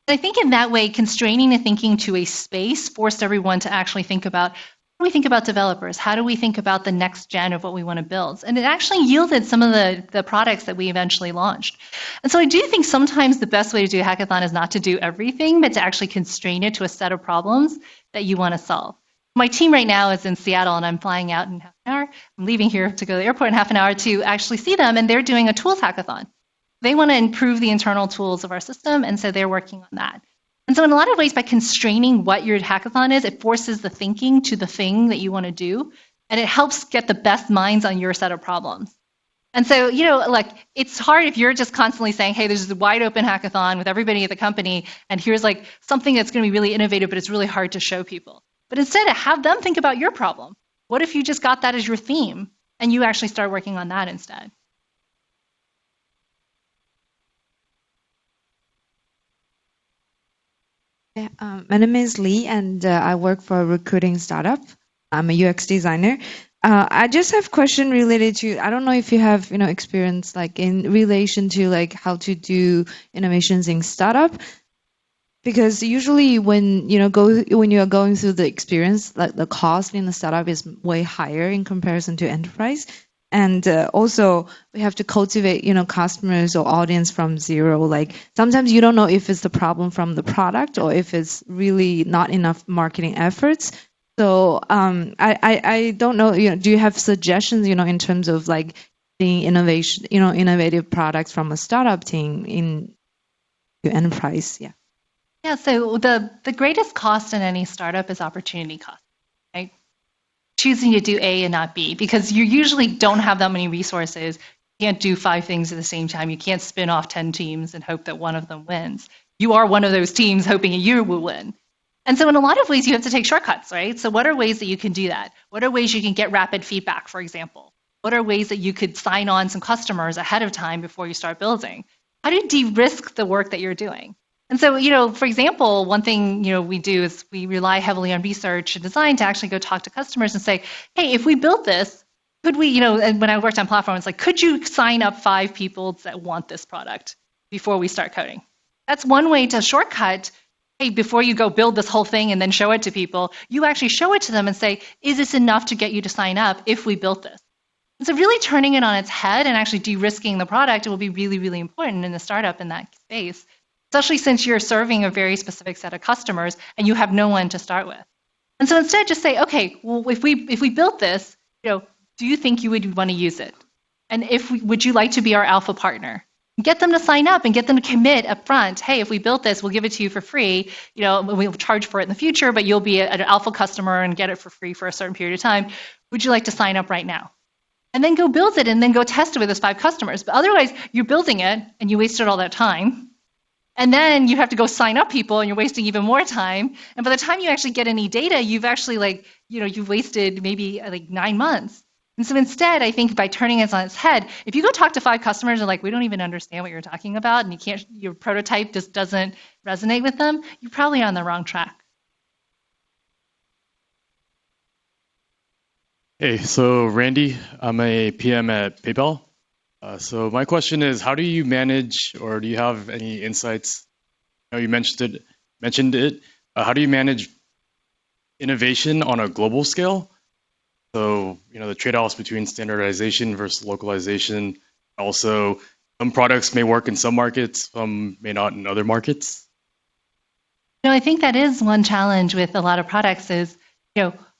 And I think in that way, constraining the thinking to a space forced everyone to actually think about, how do we think about developers? How do we think about the next gen of what we want to build? And it actually yielded some of the products that we eventually launched. And so I do think sometimes the best way to do a hackathon is not to do everything, but to actually constrain it to a set of problems that you want to solve. My team right now is in Seattle, and I'm flying out in half an hour. I'm leaving here to go to the airport in half an hour to actually see them, and they're doing a tools hackathon. They want to improve the internal tools of our system, and so they're working on that. And so in a lot of ways, by constraining what your hackathon is, it forces the thinking to the thing that you want to do, and it helps get the best minds on your set of problems. And so, it's hard if you're just constantly saying, hey, there's a wide open hackathon with everybody at the company, and here's something that's going to be really innovative, but it's really hard to show people. But instead, have them think about your problem. What if you just got that as your theme, and you actually start working on that instead? Yeah, my name is Lee, and I work for a recruiting startup. I'm a UX designer. I just have a question related to, I don't know if you have experience in relation to how to do innovations in startup, because usually when you are going through the experience, the cost in the startup is way higher in comparison to enterprise. And also we have to cultivate customers or audience from zero. Sometimes you don't know if it's the problem from the product or if it's really not enough marketing efforts. So I don't know. Do you have suggestions? In terms of being innovative products from a startup team in enterprise? Yeah. Yeah. So the greatest cost in any startup is opportunity cost, right? Choosing to do A and not B, because you usually don't have that many resources. You can't do 5 things at the same time. You can't spin off 10 teams and hope that one of them wins. You are one of those teams hoping you will win. And so in a lot of ways, you have to take shortcuts, right? So what are ways that you can do that? What are ways you can get rapid feedback, for example? What are ways that you could sign on some customers ahead of time before you start building? How do you de-risk the work that you're doing? And so, for example, one thing, we do is we rely heavily on research and design to actually go talk to customers and say, hey, if we built this, could we, and when I worked on platform, it's like, could you sign up 5 people that want this product before we start coding? That's one way to shortcut. Hey, before you go build this whole thing and then show it to people, you actually show it to them and say, is this enough to get you to sign up if we built this? And so really turning it on its head and actually de-risking the product will be really, really important in the startup in that space, especially since you're serving a very specific set of customers and you have no one to start with. And so instead just say, okay, well, if we built this, do you think you would want to use it? And would you like to be our alpha partner? Get them to sign up and get them to commit up front. Hey, if we built this, we'll give it to you for free. We'll charge for it in the future, but you'll be an alpha customer and get it for free for a certain period of time. Would you like to sign up right now? And then go build it and then go test it with those 5 customers. But otherwise, you're building it and you wasted all that time. And then you have to go sign up people and you're wasting even more time. And by the time you actually get any data, you've actually you've wasted maybe 9 months. And so instead, I think by turning it on its head, if you go talk to 5 customers and we don't even understand what you're talking about and your prototype just doesn't resonate with them, you're probably on the wrong track. Hey, so Randy, I'm a PM at PayPal. So my question is, how do you manage, or do you have any insights? You mentioned it. How do you manage innovation on a global scale? So, the trade-offs between standardization versus localization. Also, some products may work in some markets, some may not in other markets. I think that is one challenge with a lot of products is,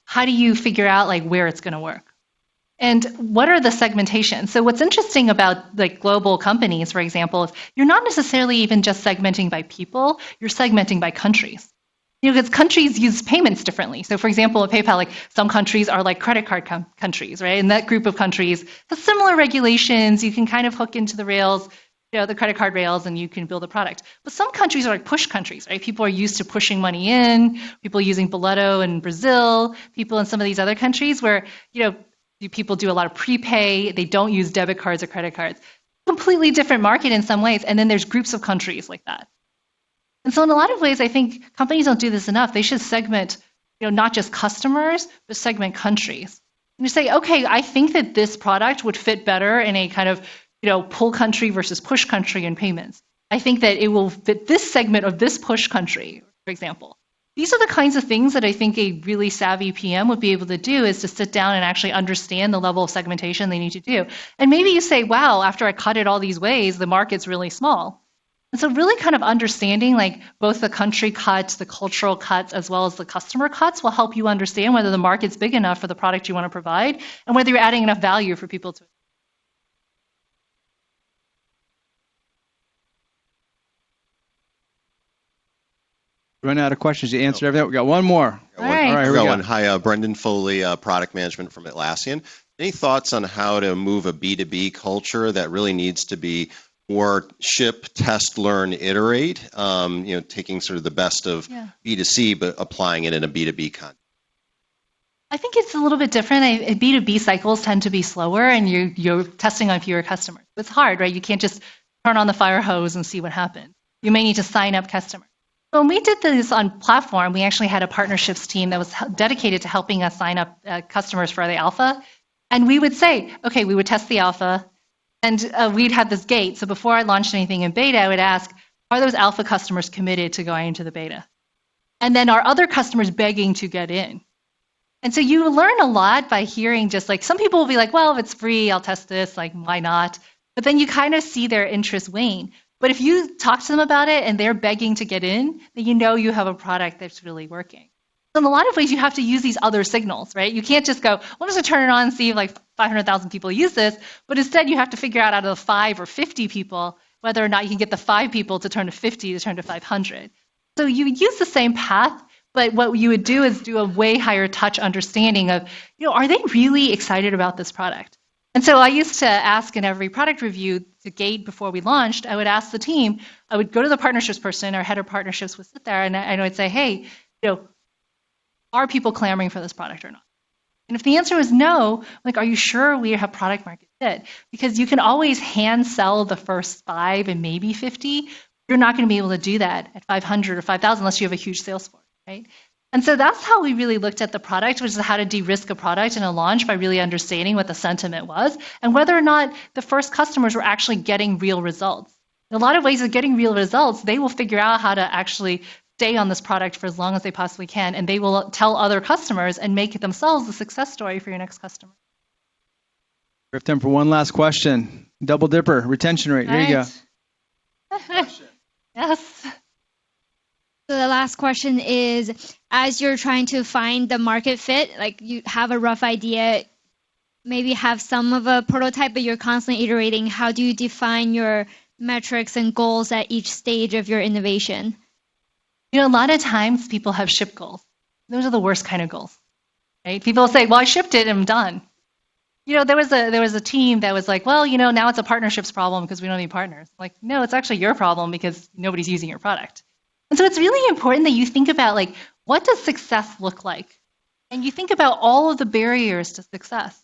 how do you figure out where it's going to work? And what are the segmentations? So what's interesting about global companies, for example, is you're not necessarily even just segmenting by people, you're segmenting by countries. Because countries use payments differently. So for example, at PayPal, some countries are credit card countries, right? And that group of countries has similar regulations. You can kind of hook into the rails, the credit card rails, and you can build a product. But some countries are push countries, right? People are used to pushing money in, people using Boleto in Brazil, people in some of these other countries where, people do a lot of prepay, they don't use debit cards or credit cards. Completely different market in some ways. And then there's groups of countries like that. And so in a lot of ways, I think companies don't do this enough. They should segment, not just customers, but segment countries. And you say, okay, I think that this product would fit better in a kind of, pull country versus push country in payments. I think that it will fit this segment of this push country, for example. These are the kinds of things that I think a really savvy PM would be able to do, is to sit down and actually understand the level of segmentation they need to do. And maybe you say, wow, after I cut it all these ways, the market's really small. And so really kind of understanding both the country cuts, the cultural cuts, as well as the customer cuts will help you understand whether the market's big enough for the product you want to provide and whether you're adding enough value for people to. Running out of questions. You answered everything. We got one more. All right, here we go. Hi, Brendan Foley, product management from Atlassian. Any thoughts on how to move a B2B culture that really needs to be more ship, test, learn, iterate, taking sort of the best of B2C, but applying it in a B2B context? I think it's a little bit different. B2B cycles tend to be slower, and you're testing on fewer customers. It's hard, right? You can't just turn on the fire hose and see what happens. You may need to sign up customers. So when we did this on platform, we actually had a partnerships team that was dedicated to helping us sign up customers for the alpha. And we would say, okay, we would test the alpha, and we'd have this gate. So before I launched anything in beta, I would ask, are those alpha customers committed to going into the beta? And then are other customers begging to get in? And so you learn a lot by hearing just some people will be like, well, if it's free, I'll test this, why not? But then you kind of see their interest wane. But if you talk to them about it and they're begging to get in, then you have a product that's really working. So in a lot of ways, you have to use these other signals, right? You can't just go, well, I'm just going to turn it on and see if 500,000 people use this. But instead, you have to figure out of the 5 or 50 people, whether or not you can get the 5 people to turn to 50 to turn to 500. So you would use the same path, but what you would do is do a way higher touch understanding of, are they really excited about this product? And so I used to ask in every product review, the gate before we launched, I would ask the team, I would go to the partnerships person, our head of partnerships would sit there, and I would say, hey, are people clamoring for this product or not? And if the answer was no, like, are you sure we have product market fit? Because you can always hand sell the first 5 and maybe 50. You're not going to be able to do that at 500 or 5,000 unless you have a huge sales force, right? And so that's how we really looked at the product, which is how to de-risk a product in a launch by really understanding what the sentiment was and whether or not the first customers were actually getting real results. In a lot of ways of getting real results, they will figure out how to actually stay on this product for as long as they possibly can, and they will tell other customers and make it themselves a success story for your next customer. We have time for one last question. Double dipper, retention rate. Here you go. Yes. So the last question is, as you're trying to find the market fit, like you have a rough idea, maybe have some of a prototype, but you're constantly iterating. How do you define your metrics and goals at each stage of your innovation? You know, a lot of times people have ship goals. Those are the worst kind of goals, right? People will say, well, I shipped it and I'm done. You know, there was a team that was like, well, you know, now it's a partnerships problem because we don't need partners. Like, no, it's actually your problem because nobody's using your product. And so it's really important that you think about, like, what does success look like? And you think about all of the barriers to success.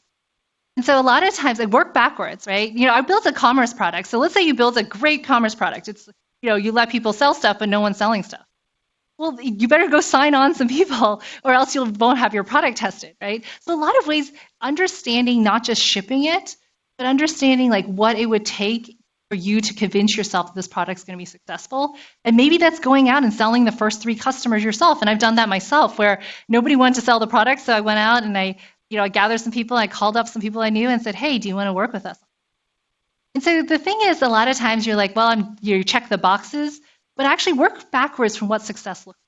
And so a lot of times I work backwards, right? You know, I built a commerce product. So let's say you build a great commerce product. It's, you know, you let people sell stuff, but no one's selling stuff. Well, you better go sign on some people or else you won't have your product tested, right? So a lot of ways, understanding not just shipping it, but understanding like what it would take for you to convince yourself that this product's going to be successful. And maybe that's going out and selling the first 3 customers yourself. And I've done that myself where nobody wanted to sell the product. So I went out and I gathered some people, I called up some people I knew and said, hey, do you want to work with us? And so the thing is, a lot of times you're like, well, you check the boxes, but actually work backwards from what success looks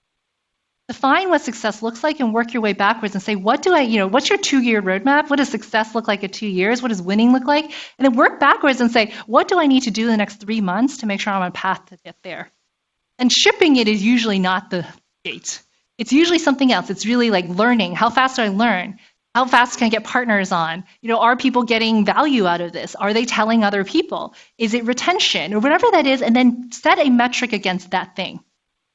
like. Define what success looks like and work your way backwards and say, what's your 2-year roadmap? What does success look like at 2 years? What does winning look like? And then work backwards and say, what do I need to do in the next 3 months to make sure I'm on a path to get there? And shipping it is usually not the gate. It's usually something else. It's really like learning. How fast do I learn? How fast can I get partners on? You know, are people getting value out of this? Are they telling other people? Is it retention or whatever that is? And then set a metric against that thing.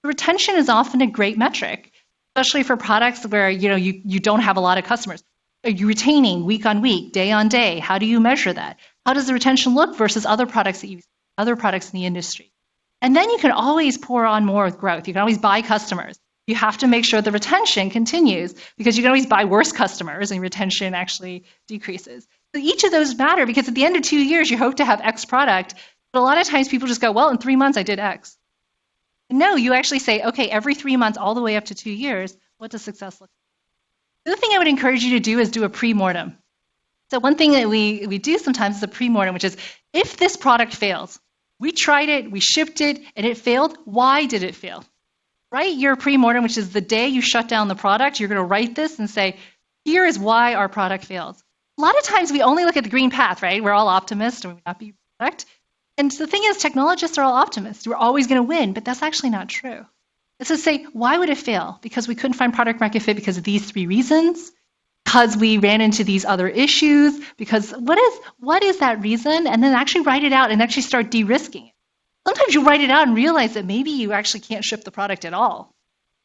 Retention is often a great metric, especially for products where you don't have a lot of customers. Are you retaining week on week, day on day? How do you measure that? How does the retention look versus other products in the industry? And then you can always pour on more with growth. You can always buy customers. You have to make sure the retention continues because you can always buy worse customers and retention actually decreases. So each of those matter because at the end of 2 years, you hope to have X product. But a lot of times people just go, well, in 3 months, I did X. No, you actually say, okay, every 3 months, all the way up to 2 years, what does success look like? The other thing I would encourage you to do is do a pre-mortem. So one thing that we do sometimes is a pre-mortem, which is if this product fails, we tried it, we shipped it, and it failed, why did it fail? Write your pre-mortem, which is the day you shut down the product, you're going to write this and say, here is why our product failed. A lot of times we only look at the green path, right? We're all optimists, and we may not be correct. And the thing is, technologists are all optimists. We're always going to win, but that's actually not true. It's to say, why would it fail? Because we couldn't find product market fit because of these 3 reasons, because we ran into these other issues, because what is that reason? And then actually write it out and actually start de-risking it. Sometimes you write it out and realize that maybe you actually can't ship the product at all.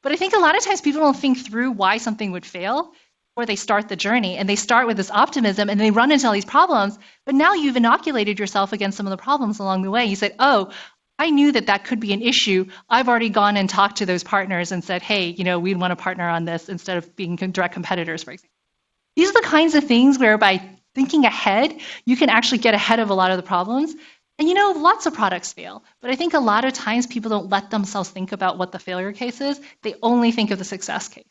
But I think a lot of times people don't think through why something would fail before they start the journey. And they start with this optimism and they run into all these problems. But now you've inoculated yourself against some of the problems along the way. You said, oh, I knew that could be an issue. I've already gone and talked to those partners and said, hey, we want to partner on this instead of being direct competitors, for example. These are the kinds of things where by thinking ahead, you can actually get ahead of a lot of the problems. And lots of products fail, but I think a lot of times people don't let themselves think about what the failure case is. They only think of the success case.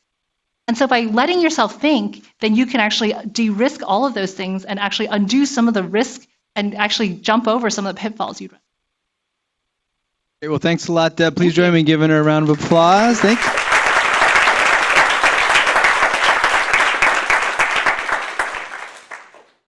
And so by letting yourself think, then you can actually de-risk all of those things and actually undo some of the risk and actually jump over some of the pitfalls you'd run. Well, thanks a lot, Deb. Please join me in giving her a round of applause. Thank you.